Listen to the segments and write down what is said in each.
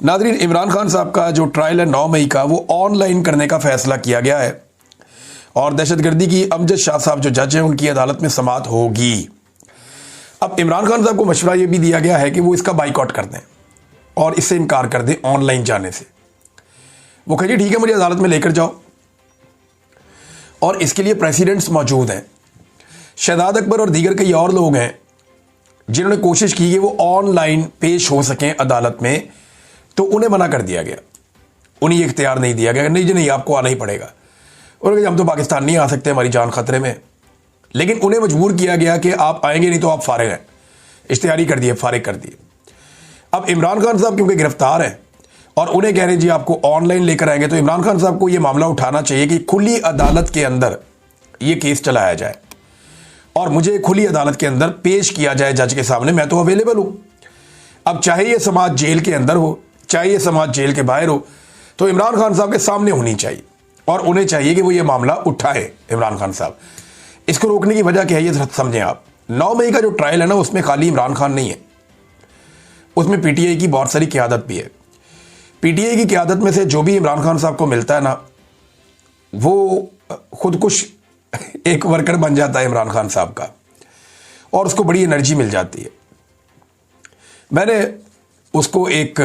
नाज़रीन, इमरान खान साहब का जो ट्रायल है 9 मई का, वो ऑनलाइन करने का फैसला किया गया है और दहशतगर्दी की अमजद शाह साहब जो जज हैं उनकी अदालत में समाअत होगी। अब इमरान खान साहब को मशवरा ये भी दिया गया है कि वो इसका बाइकआउट कर दें और इससे इनकार कर दें ऑनलाइन जाने से। वो कहे ठीक है, मुझे अदालत में लेकर जाओ, और इसके लिए प्रेसिडेंट्स मौजूद हैं। शहजाद अकबर और दीगर कई और लोग हैं जिन्होंने कोशिश की कि वो ऑनलाइन पेश हो सकें अदालत में, तो उन्हें मना कर दिया गया, उन्हें ये इख्तियार नहीं दिया गया। नहीं जी नहीं, आपको आना ही पड़ेगा। उन्होंने कहा हम तो पाकिस्तान नहीं आ सकते, हमारी जान खतरे में। लेकिन उन्हें मजबूर किया गया कि आप आएंगे नहीं तो आप फारिग हैं, इश्तिहारी कर दिए, फारिग कर दिए। अब इमरान खान साहब क्योंकि गिरफ्तार हैं और उन्हें कह रहे हैं जी आपको ऑनलाइन लेकर आएंगे, तो इमरान खान साहब को यह मामला उठाना चाहिए कि खुली अदालत के अंदर यह केस चलाया जाए और मुझे खुली अदालत के अंदर पेश किया जाए जज के सामने। मैं तो अवेलेबल हूं। अब चाहे यह समाज जेल के अंदर हो, चाहे यह समाज जेल के बाहर हो, तो इमरान खान साहब के सामने होनी चाहिए और उन्हें चाहिए कि वो ये मामला उठाए। इमरान खान साहब, इसको रोकने की वजह क्या है ये समझें आप। 9 मई का जो ट्रायल है ना, उसमें खाली इमरान खान नहीं है, उसमें पीटीआई की बहुत सारी क़यादत भी है। पीटीआई की क़यादत में से जो भी इमरान खान साहब को मिलता है ना, वो खुदकुश एक वर्कर बन जाता है इमरान खान साहब का, और उसको बड़ी एनर्जी मिल जाती है। मैंने उसको एक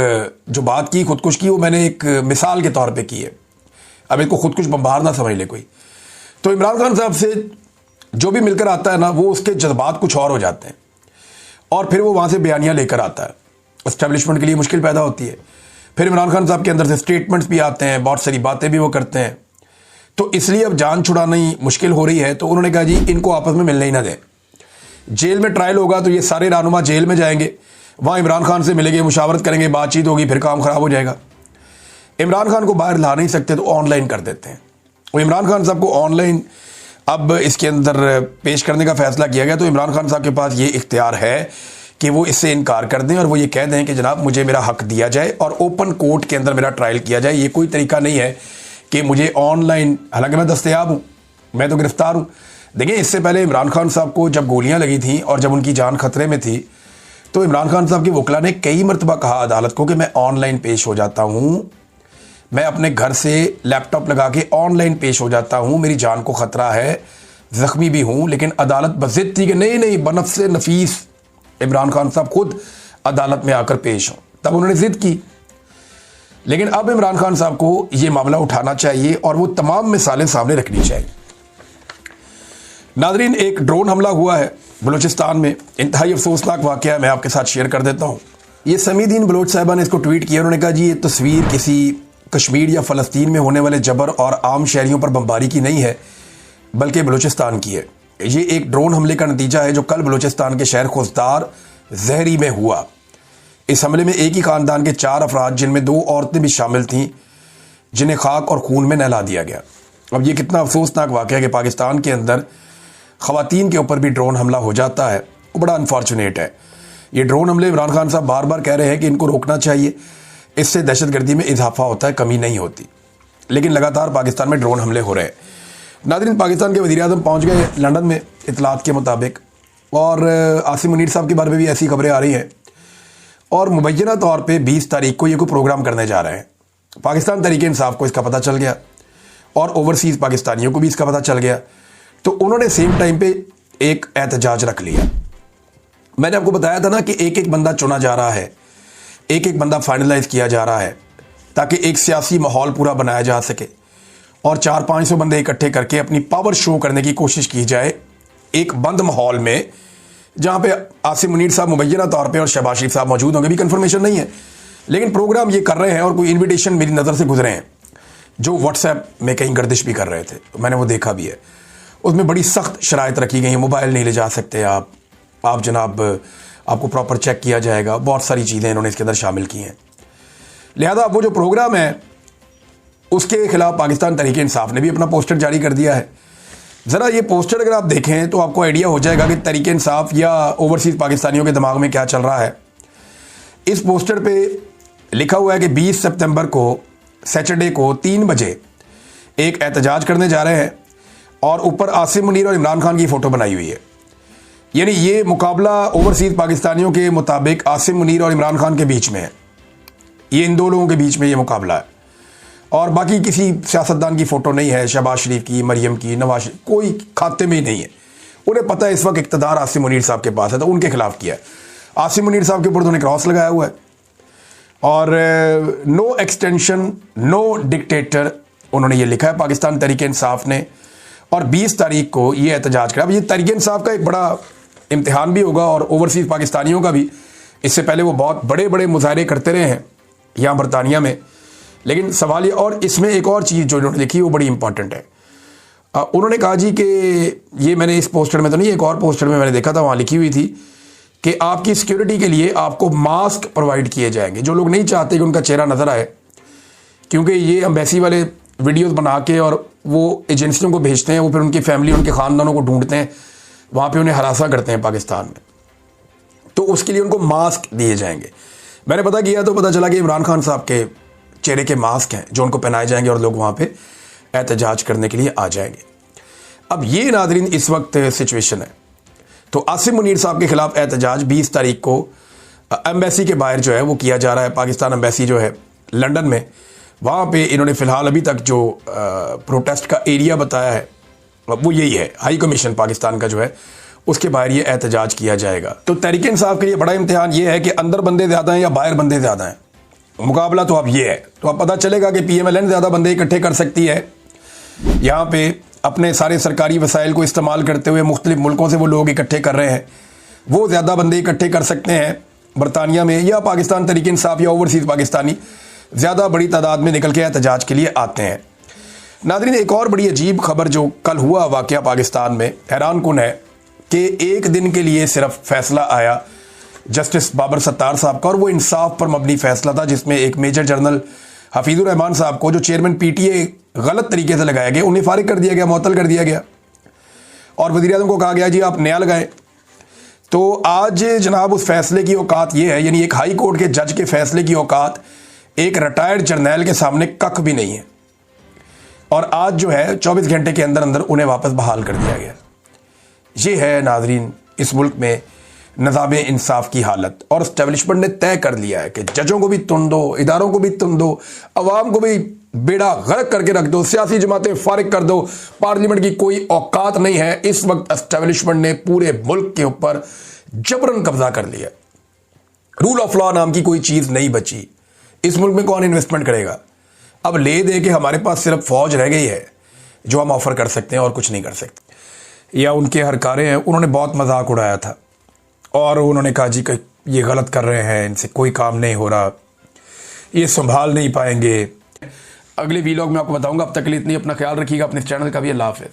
जो बात की खुदकुश की, वो मैंने एक मिसाल के तौर पे की है। अब इसको खुदकुश बम्बार ना समझ ले कोई। तो इमरान खान साहब से जो भी मिलकर आता है ना, वो उसके जज्बात कुछ और हो जाते हैं और फिर वो वहाँ से बयानियाँ लेकर आता है। एस्टेब्लिशमेंट के लिए मुश्किल पैदा होती है। फिर इमरान खान साहब के अंदर से स्टेटमेंट्स भी आते हैं, बहुत सारी बातें भी वो करते हैं। तो इसलिए अब जान छुड़ानी मुश्किल हो रही है, तो उन्होंने कहा जी इनको आपस में मिलने ही ना दें। जेल में ट्रायल होगा तो ये सारे रहनुमा जेल में जाएंगे, वहाँ इमरान खान से मिलेंगे, मुशावरत करेंगे, बातचीत होगी, फिर काम खराब हो जाएगा। इमरान खान को बाहर ला नहीं सकते तो ऑनलाइन कर देते हैं। वो इमरान खान साहब को ऑनलाइन अब इसके अंदर पेश करने का फैसला किया गया। तो इमरान खान साहब के पास ये इख्तियार है कि वो इससे इनकार कर दें और वो ये कह दें कि जनाब मुझे मेरा हक दिया जाए और ओपन कोर्ट के अंदर मेरा ट्रायल किया जाए। ये कोई तरीका नहीं है कि मुझे ऑनलाइन, हालांकि मैं दस्तयाब हूँ, मैं तो गिरफ्तार हूँ। देखिए, इससे पहले इमरान खान साहब को जब गोलियाँ लगी थी और जब उनकी जान खतरे में थी, तो इमरान खान साहब की वकला ने कई मरतबा कहा अदालत को कि मैं ऑनलाइन पेश हो जाता हूँ, मैं अपने घर से लैपटॉप लगा के ऑनलाइन पेश हो जाता हूँ, मेरी जान को ख़तरा है, ज़ख्मी भी हूँ। लेकिन अदालत बज़िद थी कि नहीं नहीं, बनफ़्से नफीस इमरान खान साहब खुद अदालत में आकर पेश हों, तब उन्होंने ज़िद की। लेकिन अब इमरान खान साहब को ये मामला उठाना चाहिए और वो तमाम मिसालें सामने रखनी चाहिए। नाज़रीन, एक ड्रोन हमला हुआ है बलूचिस्तान में, इंतहाई अफसोसनाक वाक़या मैं आपके साथ शेयर कर देता हूँ। ये समीदीन बलोच साहिबा ने इसको ट्वीट किया। उन्होंने कहा जी ये तस्वीर किसी कश्मीर या फ़लस्तीन में होने वाले जबर और आम शहरियों पर बमबारी की नहीं है, बल्कि बलूचिस्तान की है। ये एक ड्रोन हमले का नतीजा है जो कल बलूचिस्तान के शहर खुजदार जहरी में हुआ। इस हमले में एक ही ख़ानदान के 4 अफराद, जिनमें 2 औरतें भी शामिल थीं, जिन्हें खाक और खून में नहला दिया गया। अब ये कितना अफसोसनाक वाक़या है कि पाकिस्तान के अंदर ख़वातीन के ऊपर भी ड्रोन हमला हो जाता है, वो बड़ा अनफॉर्चुनेट है। ये ड्रोन हमले इमरान खान साहब बार बार कह रहे हैं कि इनको रोकना चाहिए, इससे दहशतगर्दी में इजाफा होता है, कमी नहीं होती। लेकिन लगातार पाकिस्तान में ड्रोन हमले हो रहे हैं। नाज़रीन, पाकिस्तान के वज़ीर-ए-आज़म पहुँच गए लंदन में इतलात के मुताबिक, और आसिम मुनीर साहब के बारे में भी ऐसी खबरें आ रही हैं। और मुबैना तौर पे 20 तारीख को ये कोई प्रोग्राम करने जा रहे हैं। पाकिस्तान तहरीक-ए-इंसाफ को इसका पता चल गया और ओवरसीज़ पाकिस्तानियों को भी इसका पता चल गया, तो उन्होंने सेम टाइम पे एक एहतजाज रख लिया। मैंने आपको बताया था ना कि एक एक बंदा चुना जा रहा है, एक एक बंदा फाइनलाइज किया जा रहा है, ताकि एक सियासी माहौल पूरा बनाया जा सके और 400-500 बंदे इकट्ठे करके अपनी पावर शो करने की कोशिश की जाए एक बंद माहौल में, जहाँ पे आसिम मुनीर साहब मुबैना तौर पे और शहबाज शरीफ साहब मौजूद होंगे। भी कंफर्मेशन नहीं है, लेकिन प्रोग्राम ये कर रहे हैं और कोई इन्विटेशन मेरी नज़र से गुजरे हैं जो व्हाट्सएप में कहीं गर्दिश भी कर रहे थे, मैंने वो देखा भी है। उसमें बड़ी सख्त शराइत रखी गई हैं, मोबाइल नहीं ले जा सकते आप जनाब, आपको प्रॉपर चेक किया जाएगा, बहुत सारी चीज़ें इन्होंने इसके अंदर शामिल की हैं। लिहाजा वो जो प्रोग्राम है उसके खिलाफ पाकिस्तान तहरीक-ए-इंसाफ ने भी अपना पोस्टर जारी कर दिया है। ज़रा ये पोस्टर अगर आप देखें तो आपको आइडिया हो जाएगा कि तहरीक-ए-इंसाफ या ओवरसीज़ पाकिस्तानियों के दिमाग में क्या चल रहा है। इस पोस्टर पे लिखा हुआ है कि 20 सितंबर को सैटरडे को 3 बजे एक एहतजाज करने जा रहे हैं और ऊपर आसिम मुनीर और इमरान खान की फ़ोटो बनाई हुई है। यानी ये मुकाबला ओवरसीज़ पाकिस्तानियों के मुताबिक आसिम मुनीर और इमरान खान के बीच में है। ये इन दो लोगों के बीच में ये मुकाबला है, और बाकी किसी सियासतदान की फ़ोटो नहीं है, शहबाज शरीफ की, मरियम की, नवाज शरीफ, कोई खाते में ही नहीं है। उन्हें पता है इस वक्त इक़्तिदार आसिम मुनीर साहब के पास है, तो उनके खिलाफ किया है। आसिम मुनीर साहब के ऊपर उन्होंने क्रॉस लगाया हुआ है, और नो एक्सटेंशन नो डिक्टेटर उन्होंने ये लिखा है पाकिस्तान तहरीक-ए-इंसाफ ने, और 20 तारीख को ये एहतजाज करा। अब ये तहरीक-ए-इंसाफ का एक बड़ा इम्तिहान भी होगा, और ओवरसीज़ पाकिस्तानियों का भी। इससे पहले वो बहुत बड़े बड़े मुजाहरे करते रहे हैं यहाँ बरतानिया में, लेकिन सवाल ये, और इसमें एक और चीज़ जो इन्होंने लिखी वो बड़ी इंपॉर्टेंट है। उन्होंने कहा जी कि ये मैंने इस पोस्टर में तो नहीं, एक और पोस्टर में मैंने देखा था, वहाँ लिखी हुई थी कि आपकी सिक्योरिटी के लिए आपको मास्क प्रोवाइड किए जाएंगे। जो लोग नहीं चाहते कि उनका चेहरा नज़र आए, क्योंकि ये एम्बेसी वाले वीडियोस बना के और वो एजेंसियों को भेजते हैं, वो फिर उनकी फैमिली, उनके ख़ानदानों को ढूंढते हैं, वहाँ पे उन्हें हरासा करते हैं पाकिस्तान में, तो उसके लिए उनको मास्क दिए जाएंगे। मैंने पता किया तो पता चला कि इमरान खान साहब के चेहरे के मास्क हैं जो उनको पहनाए जाएंगे, और लोग वहाँ पे एहतजाज करने के लिए आ जाएंगे। अब ये नाज़रीन इस वक्त सिचुएशन है। तो आसिम मुनीर साहब के खिलाफ एहतजाज 20 तारीख को एम्बेसी के बाहर जो है वो किया जा रहा है। पाकिस्तान एम्बेसी जो है लंदन में, वहाँ पे इन्होंने फ़िलहाल अभी तक जो प्रोटेस्ट का एरिया बताया है वो यही है, हाई कमीशन पाकिस्तान का जो है उसके बाहर ये एहतजाज किया जाएगा। तो तहरीक-ए-इंसाफ के लिए बड़ा इम्तिहान ये है कि अंदर बंदे ज़्यादा हैं या बाहर बंदे ज़्यादा हैं। मुकाबला तो अब ये है, तो अब पता चलेगा कि PMLN ज़्यादा बंदे इकट्ठे कर सकती है, यहाँ पे अपने सारे सरकारी वसाइल को इस्तेमाल करते हुए मुख्तलिफ मुल्कों से वो लोग इकट्ठे कर रहे हैं, वो ज़्यादा बंदे इकट्ठे कर सकते हैं बरतानिया में, या पाकिस्तान तहरीक-ए-इंसाफ या ओवरसीज़ पाकिस्तानी ज़्यादा बड़ी तादाद में निकल के एहतजाज के लिए आते हैं। नाज़रीन, एक और बड़ी अजीब खबर जो कल हुआ वाक़या पाकिस्तान में, हैरान कुन है कि एक दिन के लिए सिर्फ फैसला आया जस्टिस बाबर सत्तार साहब का, और वो इंसाफ पर मबनी फैसला था, जिसमें एक मेजर जनरल हफीजुर रहमान साहब को, जो चेयरमैन PTA गलत तरीके से लगाया गया, उन्हें फारिग कर दिया गया, मुअत्तल कर दिया गया, और वज़ीर-ए-आज़म को कहा गया जी आप नया लगाएं। तो आज जनाब उस फैसले की औकात ये है, यानी एक हाई कोर्ट के जज के फैसले की औकात एक रिटायर्ड जर्नैल के सामने कख भी नहीं है, और आज जो है 24 घंटे के अंदर अंदर उन्हें वापस बहाल कर दिया गया। ये है नाजरीन इस मुल्क में निज़ाम इंसाफ की हालत, और इस्टेब्लिशमेंट ने तय कर लिया है कि जजों को भी तुन दो, इदारों को भी तुन दो, अवाम को भी बेड़ा गर्क करके रख दो, सियासी जमातें फारिग कर दो, पार्लियामेंट की कोई औकात नहीं है। इस वक्त इस्टेब्लिशमेंट ने पूरे मुल्क के ऊपर जबरन कब्जा कर लिया। रूल ऑफ लॉ नाम की कोई चीज़ नहीं बची। इस मुल्क में कौन इन्वेस्टमेंट करेगा? अब ले दे के हमारे पास सिर्फ फौज रह गई है जो हम ऑफर कर सकते हैं और कुछ नहीं कर सकते। या उनके हरकारे हैं, उन्होंने बहुत मजाक उड़ाया था और उन्होंने कहा जी कि ये गलत कर रहे हैं, इनसे कोई काम नहीं हो रहा, ये संभाल नहीं पाएंगे। अगले वीलॉग में आपको बताऊंगा। अब तक के लिए इतनी, अपना ख्याल रखिएगा, अपने चैनल का भी। अल्लाह हाफ़िज़।